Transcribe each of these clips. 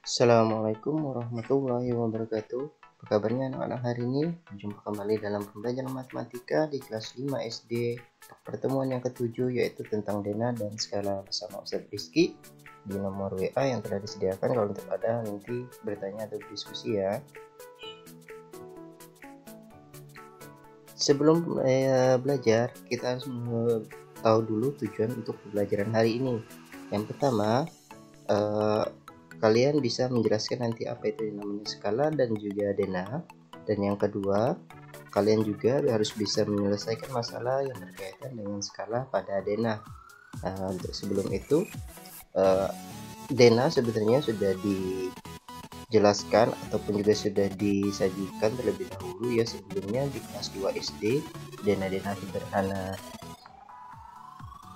Assalamualaikum warahmatullahi wabarakatuh. Apa kabarnya anak-anak hari ini? Berjumpa kembali dalam pembelajaran matematika di kelas 5 SD. Pertemuan yang ketujuh yaitu tentang dena dan skala bersama Ustadz Rizky di nomor WA yang telah disediakan kalau untuk ada nanti bertanya atau berdiskusi ya. Sebelum belajar, kita harus tahu dulu tujuan untuk pembelajaran hari ini. Yang pertama, kalian bisa menjelaskan nanti apa itu yang namanya skala dan juga dena. Dan yang kedua, kalian juga harus bisa menyelesaikan masalah yang berkaitan dengan skala pada dena. Untuk sebelum itu, dena sebenarnya sudah dijelaskan ataupun juga sudah disajikan terlebih dahulu ya sebelumnya di kelas 2 SD, dena-dena sederhana.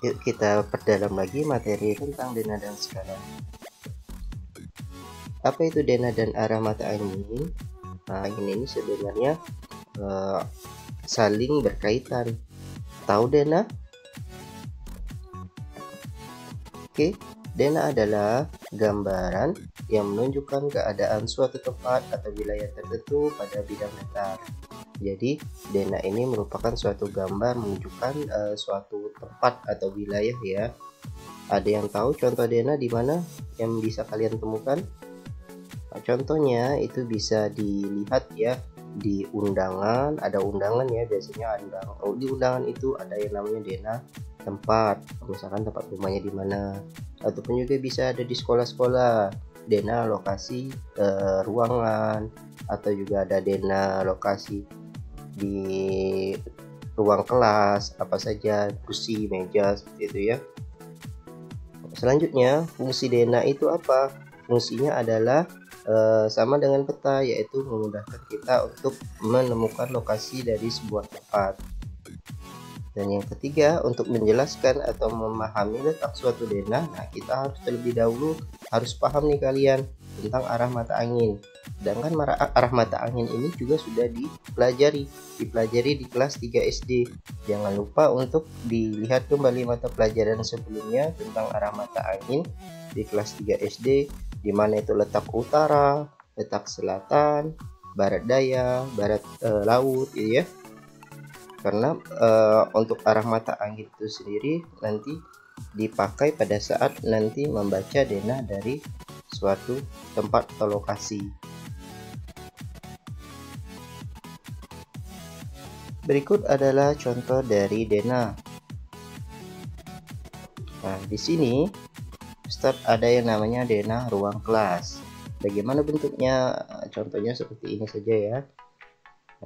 Yuk kita perdalam lagi materi tentang dena dan skala. Apa itu dena dan arah mata angin? Nah, ini sebenarnya saling berkaitan. Tahu dena? Oke, dena adalah gambaran yang menunjukkan keadaan suatu tempat atau wilayah tertentu pada bidang datar. Jadi, dena ini merupakan suatu gambar menunjukkan suatu tempat atau wilayah ya. Ada yang tahu contoh dena di mana yang bisa kalian temukan? Nah, contohnya itu bisa dilihat ya di undangan, ada undangan ya biasanya di undangan itu ada yang namanya dena tempat, misalkan tempat rumahnya di mana, ataupun juga bisa ada di sekolah-sekolah dena lokasi ruangan, atau juga ada dena lokasi di ruang kelas apa saja, kursi, meja seperti itu ya. Selanjutnya, fungsi dena itu apa? Fungsinya adalah sama dengan peta, yaitu memudahkan kita untuk menemukan lokasi dari sebuah tempat. Dan yang ketiga, untuk menjelaskan atau memahami letak suatu dena, nah kita harus terlebih dahulu harus paham nih kalian tentang arah mata angin. Sedangkan arah mata angin ini juga sudah dipelajari di kelas 3 SD. Jangan lupa untuk dilihat kembali mata pelajaran sebelumnya tentang arah mata angin di kelas 3 SD, di mana itu letak utara, letak selatan, barat daya, barat laut gitu ya. Karena untuk arah mata angin itu sendiri nanti dipakai pada saat nanti membaca dena dari suatu tempat atau lokasi. Berikut adalah contoh dari dena. Nah, di sini Ustadz ada yang namanya dena ruang kelas. Bagaimana bentuknya? Contohnya seperti ini saja ya.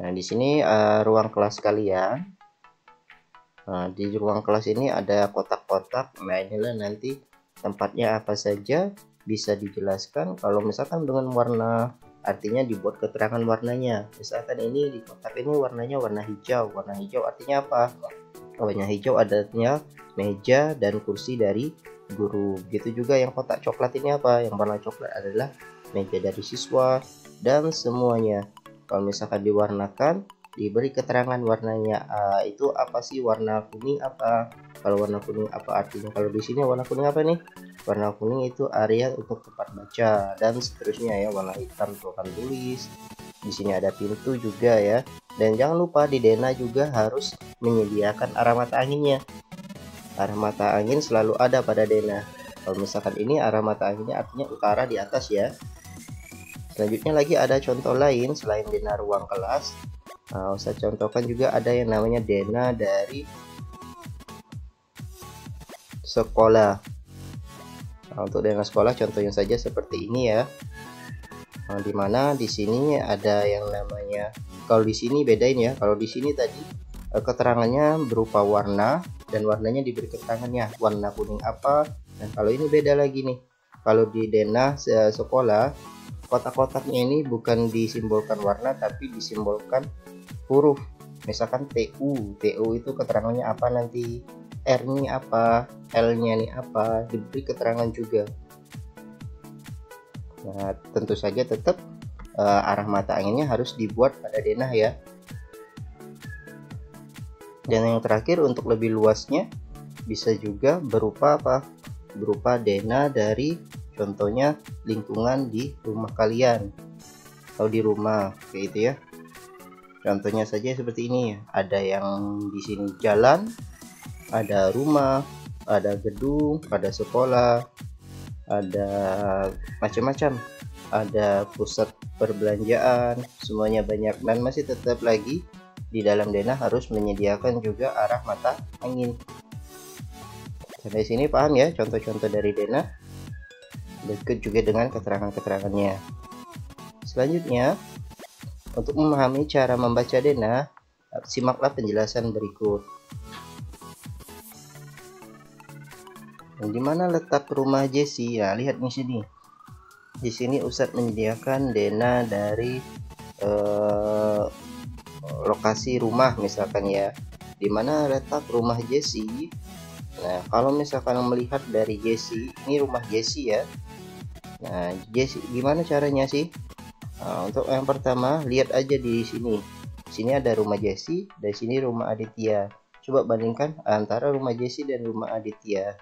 Nah, di sini ruang kelas kalian. Nah, di ruang kelas ini ada kotak-kotak. Nah, inilah nanti tempatnya apa saja bisa dijelaskan. Kalau misalkan dengan warna, artinya dibuat keterangan warnanya. Misalkan ini di kotak ini warnanya warna hijau. Warna hijau artinya apa? Warna hijau artinya meja dan kursi dari guru. Begitu juga yang kotak coklat ini apa? Yang warna coklat adalah meja dari siswa dan semuanya. Kalau misalkan diwarnakan, diberi keterangan warnanya, itu apa sih? Warna kuning apa? Kalau warna kuning apa artinya? Kalau di sini warna kuning apa nih? Warna kuning itu area untuk tempat baca dan seterusnya ya. Warna hitam papan tulis. Di sini ada pintu juga ya. Dan jangan lupa di dena juga harus menyediakan arah mata anginnya. Arah mata angin selalu ada pada dena. Kalau misalkan ini arah mata anginnya artinya utara di atas ya. Selanjutnya lagi ada contoh lain selain dena ruang kelas. Nah, saya contohkan juga ada yang namanya dena dari sekolah. Nah, untuk dena sekolah contohnya saja seperti ini ya. Nah, dimana di sini ada yang namanya, kalau di sini bedain ya. Kalau di sini tadi keterangannya berupa warna dan warnanya diberi keterangannya warna kuning apa. Dan kalau ini beda lagi nih. Kalau di dena sekolah, kotak-kotaknya ini bukan disimbolkan warna tapi disimbolkan huruf. Misalkan TU itu keterangannya apa nanti, R ini apa, L nya ini apa, diberi keterangan juga. Nah, tentu saja tetap arah mata anginnya harus dibuat pada denah ya. Dan yang terakhir, untuk lebih luasnya bisa juga berupa apa? Berupa dena dari contohnya lingkungan di rumah kalian atau di rumah kayak gitu ya. Contohnya saja seperti ini, ada yang di sini jalan, ada rumah, ada gedung, ada sekolah, ada macam-macam, ada pusat perbelanjaan, semuanya banyak. Dan masih tetap lagi di dalam denah harus menyediakan juga arah mata angin. Sampai sini paham ya contoh-contoh dari denah? Berikut juga dengan keterangan-keterangannya. Selanjutnya, untuk memahami cara membaca denah, simaklah penjelasan berikut. Di mana letak rumah Jesse? Nah, lihat di sini. Di sini Ustadz menyediakan denah dari lokasi rumah misalkan ya. Di mana letak rumah Jesse? Nah, kalau misalkan melihat dari Jesse, ini rumah Jesse ya. Nah, Jesse gimana caranya sih? Nah, untuk yang pertama, lihat aja di sini. Sini ada rumah Jesse, dari sini rumah Aditya. Coba bandingkan antara rumah Jesse dan rumah Aditya.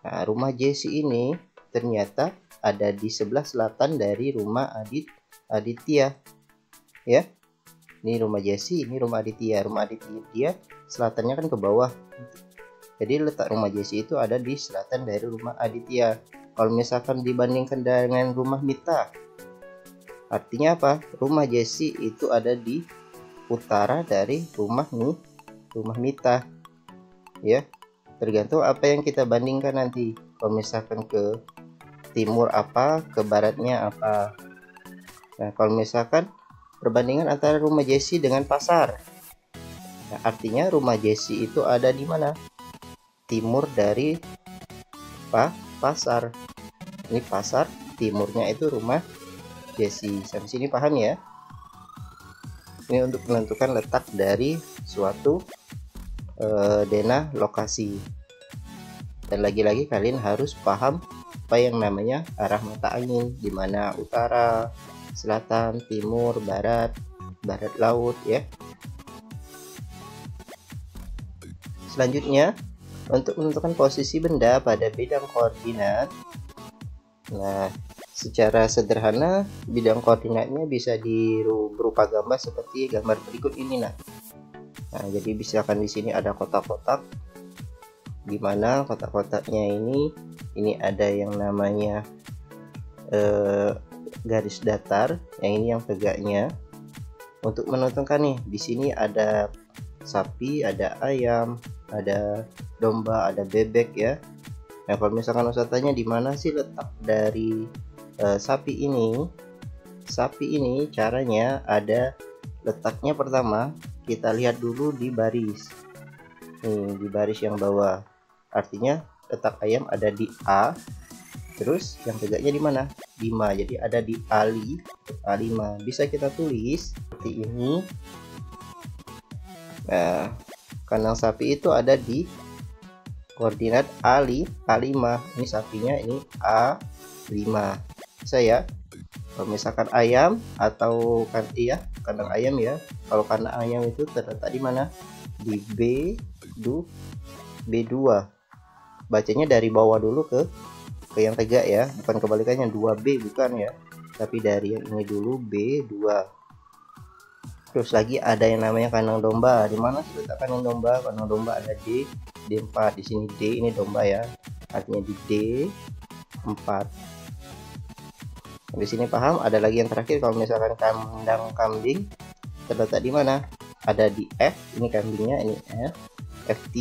Nah, rumah Jesse ini ternyata ada di sebelah selatan dari rumah Aditya. Ya. Ini rumah Jesse, ini rumah Aditya. Rumah Aditya selatannya kan ke bawah. Jadi letak rumah Jesse itu ada di selatan dari rumah Aditya. Kalau misalkan dibandingkan dengan rumah Mita, artinya apa? Rumah Jesse itu ada di utara dari rumah Mita. Ya. Tergantung apa yang kita bandingkan nanti. Kalau misalkan ke timur apa, ke baratnya apa. Nah, kalau misalkan perbandingan antara rumah Jesse dengan pasar. Nah, artinya rumah Jesse itu ada di mana? Timur dari pasar. Ini pasar, timurnya itu rumah Jesse. Sampai sini paham ya? Ini untuk menentukan letak dari suatu denah lokasi. Dan lagi-lagi kalian harus paham apa yang namanya arah mata angin, di mana utara, selatan, timur, barat laut ya. Selanjutnya, untuk menentukan posisi benda pada bidang koordinat. Nah, secara sederhana bidang koordinatnya bisa berupa gambar seperti gambar berikut ini. Nah, jadi misalkan di sini ada kotak-kotak, di mana kotak-kotaknya ini ada yang namanya garis datar, yang ini yang tegaknya. Untuk menentukan nih, di sini ada sapi, ada ayam, ada domba, ada bebek ya. Nah, kalau misalkan Ustaz tanya di mana sih letak dari sapi ini? Sapi ini caranya ada letaknya, pertama kita lihat dulu di baris. Nih, di baris yang bawah. Artinya letak ayam ada di A. Terus yang tegaknya di mana? 5. Jadi ada di A5. Bisa kita tulis seperti ini. Nah, kandang sapi itu ada di koordinat A5. Ini sapinya ini A5. Bisa ya? Kalau misalkan ayam atau kandang ayam ya. Kalau kandang ayam itu terletak di mana? Di B2. Bacanya dari bawah dulu ke yang tegak ya, bukan kebalikannya 2B, bukan ya, tapi dari yang ini dulu B2. Terus lagi ada yang namanya kandang domba. Di mana sih letak kandang domba? Kandang domba ada di D4. Di sini D, ini domba ya, artinya di D4. Di sini paham? Ada lagi yang terakhir, kalau misalkan kandang kambing terletak di mana? Ada di F, ini kambingnya, ini F3.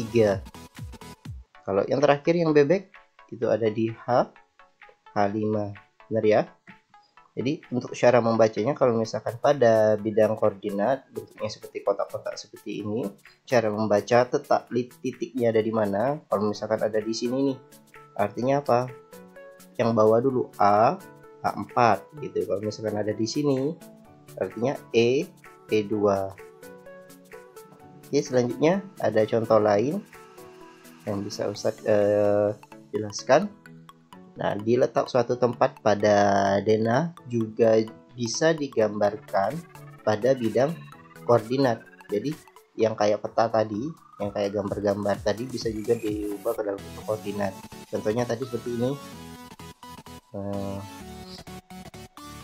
Kalau yang terakhir yang bebek itu ada di H5. Benar ya? Jadi untuk cara membacanya, kalau misalkan pada bidang koordinat bentuknya seperti kotak-kotak seperti ini, cara membaca titiknya ada di mana. Kalau misalkan ada di sini nih, artinya apa? Yang bawah dulu A4 gitu. Kalau misalkan ada di sini, artinya E2. Oke, selanjutnya ada contoh lain yang bisa Ustadz jelaskan. Nah, di letak suatu tempat pada denah juga bisa digambarkan pada bidang koordinat. Jadi yang kayak peta tadi, yang kayak gambar-gambar tadi bisa juga diubah ke dalam bentuk koordinat. Contohnya tadi seperti ini.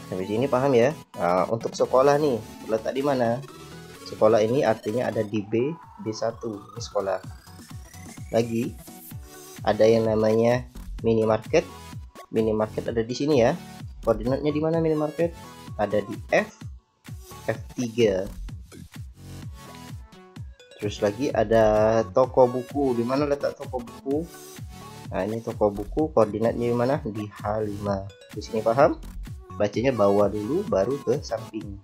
Habis ini paham ya. Nah, untuk sekolah nih letak di mana? Sekolah ini artinya ada di B1 ini sekolah. Lagi ada yang namanya minimarket. Minimarket ada di sini ya. Koordinatnya di mana minimarket? Ada di F3. Terus lagi ada toko buku. Di mana letak toko buku? Nah, ini toko buku, koordinatnya di mana? Di H5. Di sini paham? Bacanya bawah dulu baru ke samping.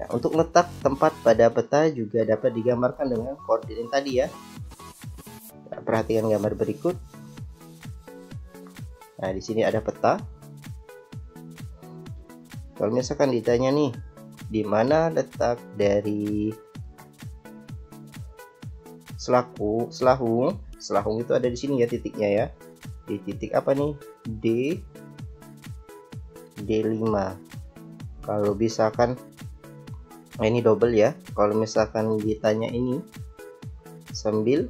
Nah, untuk letak tempat pada peta juga dapat digambarkan dengan koordinat tadi ya. Nah, perhatikan gambar berikut. Nah, di sini ada peta. Kalau misalkan ditanya nih, di mana letak dari selahung itu ada di sini ya titiknya ya. Di titik apa nih? D5. Kalau misalkan ini double ya. Kalau misalkan ditanya ini sambil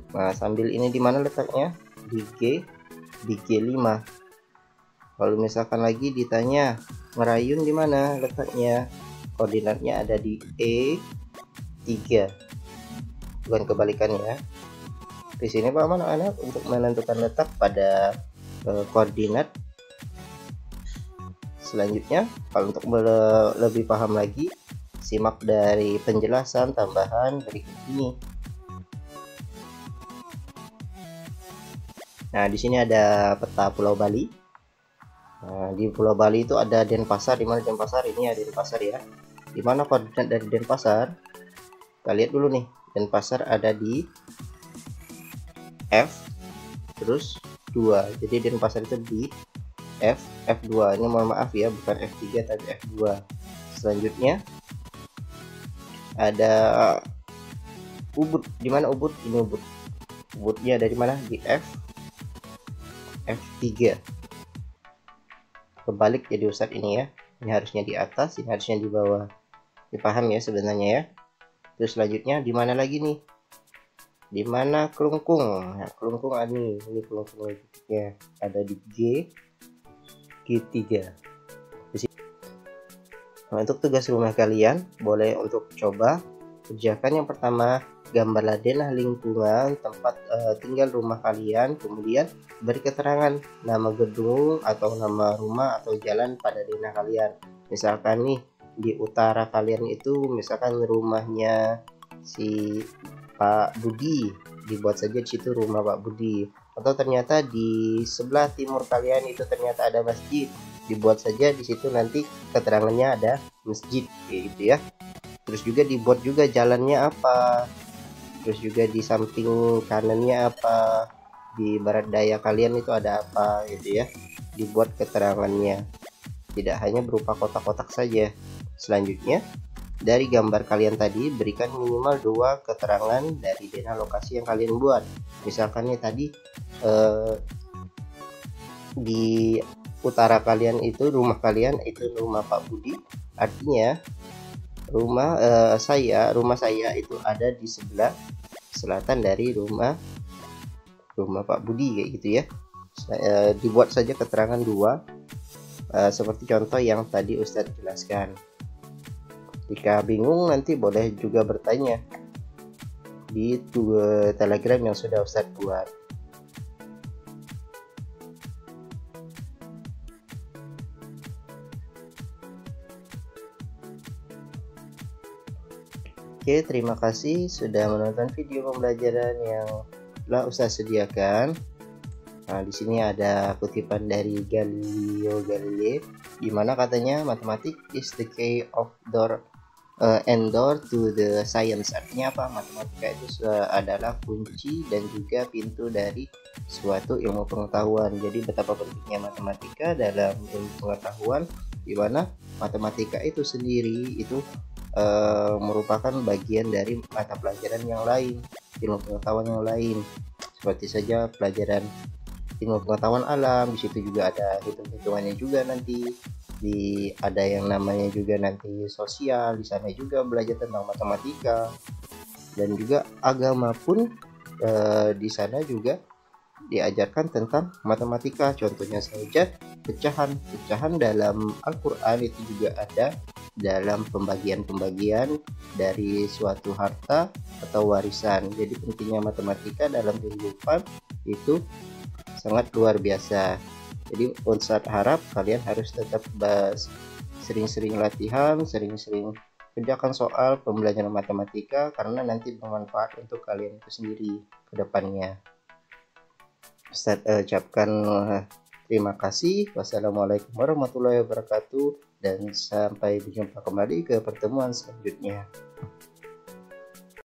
ini di mana letaknya? Di G5. Kalau misalkan lagi ditanya ngerayun di mana letaknya? Koordinatnya ada di E3. Bukan kebalikannya ya. Di sini Pak anak-anak untuk menentukan letak pada koordinat. Selanjutnya, kalau untuk lebih paham lagi, simak dari penjelasan tambahan berikut ini. Nah, di sini ada peta Pulau Bali. Nah, di Pulau Bali itu ada Denpasar. Di mana Denpasar? Ini ada Denpasar ya. Di mana koordinat dari Denpasar? Kita lihat dulu nih. Denpasar ada di F terus 2. Jadi Denpasar itu di F2. Ini mohon maaf ya, bukan F3 tapi F2. Selanjutnya ada Ubud. Di mana Ubud? Ini Ubud. Ubudnya dari mana? Di F3. Kebalik jadi Ustadz ini ya. Ini harusnya di atas, ini harusnya di bawah. Dipaham ya sebenarnya ya. Terus selanjutnya di mana lagi nih? Di mana Kelungkung? Nah, Kelungkung ini Kelungkung ya. Ada di G3. Nah, untuk tugas rumah kalian boleh untuk coba kerjakan. Yang pertama, gambarlah denah lingkungan tempat tinggal rumah kalian, kemudian beri keterangan nama gedung atau nama rumah atau jalan pada denah kalian. Misalkan nih di utara kalian itu misalkan rumahnya si Pak Budi, dibuat saja di situ rumah Pak Budi. Atau ternyata di sebelah timur kalian itu ternyata ada masjid, dibuat saja di situ nanti keterangannya ada masjid kayak gitu ya. Terus juga dibuat juga jalannya apa, terus juga di samping kanannya apa, di barat daya kalian itu ada apa gitu ya, dibuat keterangannya, tidak hanya berupa kotak-kotak saja. Selanjutnya dari gambar kalian tadi berikan minimal 2 keterangan dari denah lokasi yang kalian buat. Misalkan nih tadi di utara kalian itu rumah kalian itu rumah Pak Budi, artinya rumah saya itu ada di sebelah selatan dari rumah Pak Budi kayak gitu ya. Dibuat saja keterangan 2 seperti contoh yang tadi Ustadz jelaskan. Jika bingung nanti boleh juga bertanya di Telegram yang sudah Ustadz buat. Oke, terima kasih sudah menonton video pembelajaran yang telah Ustadz sediakan. Nah, di sini ada kutipan dari Galileo Galilei, di mana katanya matematik is the key of door and door to the science. Artinya apa? Matematika itu adalah kunci dan juga pintu dari suatu ilmu pengetahuan. Jadi betapa pentingnya matematika dalam ilmu pengetahuan, di mana matematika itu sendiri itu merupakan bagian dari mata pelajaran yang lain, ilmu pengetahuan yang lain. Seperti saja pelajaran ilmu pengetahuan alam, di situ juga ada hitung-hitungannya juga nanti. Ada yang namanya juga nanti sosial, di sana juga belajar tentang matematika. Dan juga agama pun di sana juga diajarkan tentang matematika. Contohnya saja pecahan dalam Al-Quran itu juga ada dalam pembagian-pembagian dari suatu harta atau warisan. Jadi pentingnya matematika dalam kehidupan itu sangat luar biasa. Jadi Ustadz harap kalian harus tetap sering-sering latihan, sering-sering kerjakan soal pembelajaran matematika, karena nanti bermanfaat untuk kalian itu sendiri ke depannya. Ustadz ucapkan terima kasih. Wassalamualaikum warahmatullahi wabarakatuh, dan sampai berjumpa kembali ke pertemuan selanjutnya.